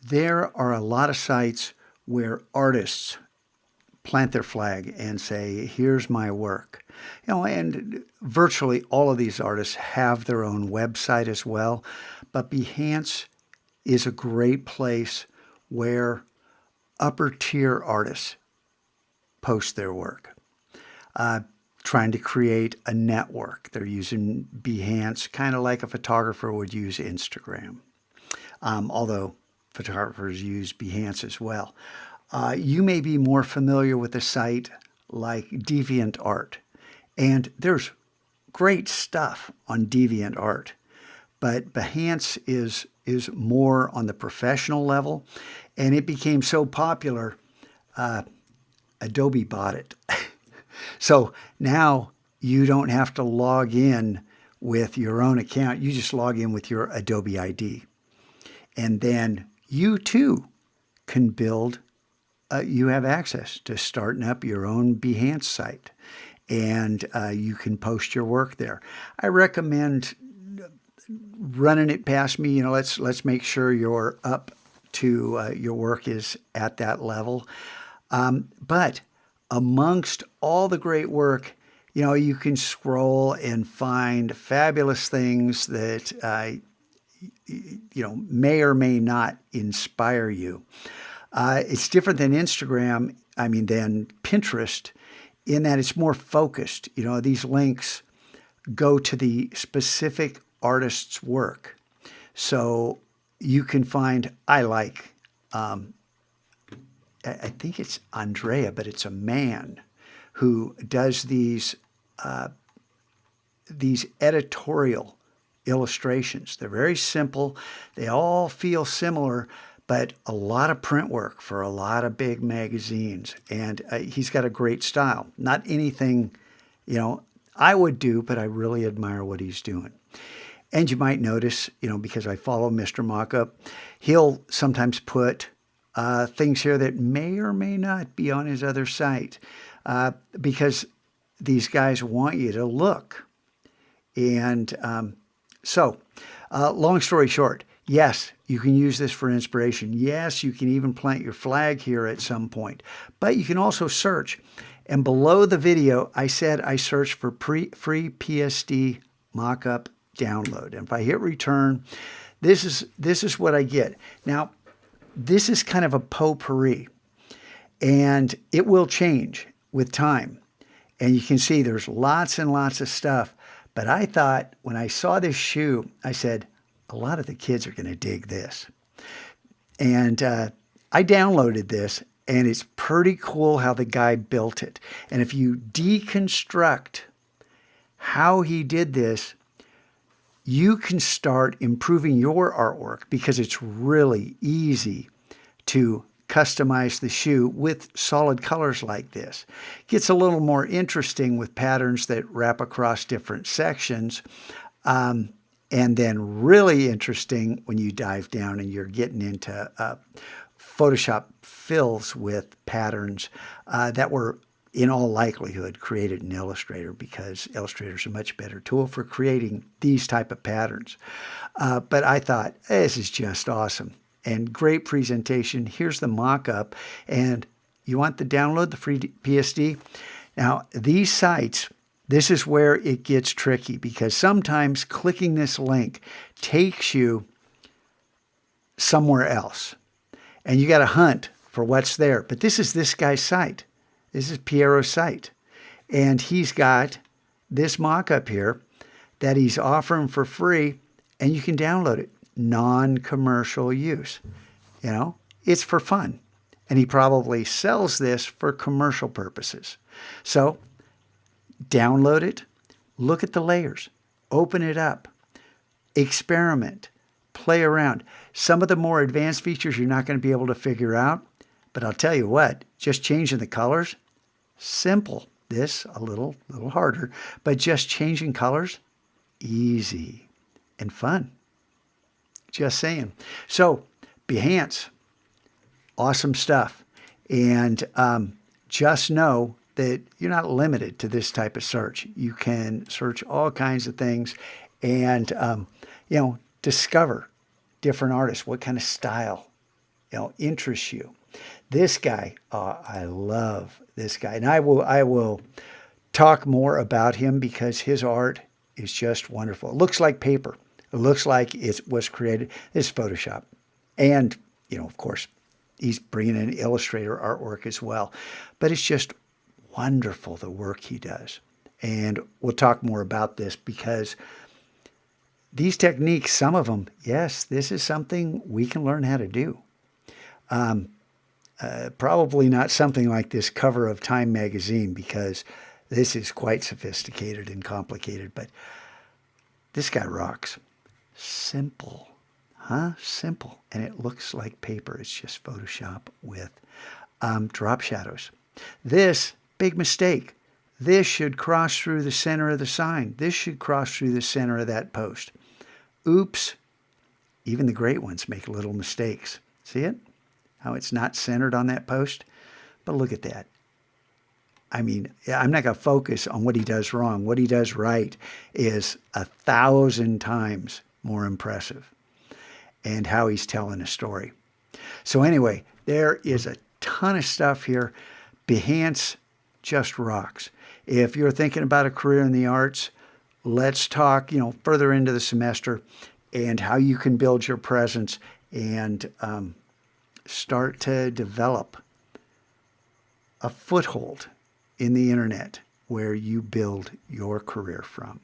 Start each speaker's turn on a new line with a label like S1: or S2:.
S1: there are a lot of sites where artists plant their flag and say, here's my work. And virtually all of these artists have their own website as well. But Behance is a great place where upper tier artists post their work. Trying to create a network. They're using Behance kind of like a photographer would use Instagram, although photographers use Behance as well. You may be more familiar with a site like DeviantArt, and there's great stuff on DeviantArt, but Behance is more on the professional level, and it became so popular, Adobe bought it. So now you don't have to log in with your own account. You just log in with your Adobe ID. And then you too can build, you have access to starting up your own Behance site. And you can post your work there. I recommend running it past me. Let's make sure you're up to your work is at that level. But amongst all the great work, you can scroll and find fabulous things that, may or may not inspire you. It's different than Instagram, than Pinterest, in that it's more focused. These links go to the specific artist's work. So you can find, I think it's Andrea, but it's a man who does these editorial illustrations. They're very simple. They all feel similar, but a lot of print work for a lot of big magazines. And he's got a great style. Not anything, I would do, but I really admire what he's doing. And you might notice, because I follow Mr. Mockup, he'll sometimes put things here that may or may not be on his other site, because these guys want you to look. And long story short, yes, you can use this for inspiration. Yes, you can even plant your flag here at some point, but you can also search. And below the video, I said I searched for free PSD mockup download. And if I hit return, this is what I get. Now, this is kind of a potpourri, and it will change with time. And you can see there's lots and lots of stuff. But I thought when I saw this shoe, I said, a lot of the kids are going to dig this. And I downloaded this, and it's pretty cool how the guy built it. And if you deconstruct how he did this, you can start improving your artwork, because it's really easy to customize the shoe with solid colors like this. It gets a little more interesting with patterns that wrap across different sections. And then really interesting when you dive down and you're getting into Photoshop fills with patterns that were in all likelihood created in Illustrator, because Illustrator is a much better tool for creating these type of patterns. But I thought, this is just awesome and great presentation. Here's the mock-up, and you want the download, the free PSD? Now, these sites, this is where it gets tricky, because sometimes clicking this link takes you somewhere else, and you got to hunt for what's there. But this is this guy's site. This is Piero's site, and he's got this mock-up here that he's offering for free, and you can download it. Non-commercial use. It's for fun, and he probably sells this for commercial purposes. So download it, look at the layers, open it up, experiment, play around. Some of the more advanced features you're not going to be able to figure out, but I'll tell you what, just changing the colors, simple. This a little harder, but just changing colors, easy and fun. Just saying. So Behance, awesome stuff. And just know that you're not limited to this type of search. You can search all kinds of things and, discover different artists, what kind of style interests you. This guy, I love this guy, and I will talk more about him because his art is just wonderful. It looks like paper. It looks like it was created. It's Photoshop, and of course, he's bringing in Illustrator artwork as well. But it's just wonderful the work he does, and we'll talk more about this because these techniques, some of them, yes, this is something we can learn how to do. Probably not something like this cover of Time magazine because this is quite sophisticated and complicated, but this guy rocks. Simple, huh? Simple. And it looks like paper. It's just Photoshop with drop shadows. This, big mistake. This should cross through the center of the sign. This should cross through the center of that post. Oops. Even the great ones make little mistakes. See it? How it's not centered on that post? But look at that. I mean, I'm not going to focus on what he does wrong. What he does right is 1,000 times more impressive, and how he's telling a story. So anyway, there is a ton of stuff here. Behance just rocks. If you're thinking about a career in the arts, let's talk, further into the semester and how you can build your presence and start to develop a foothold in the internet where you build your career from.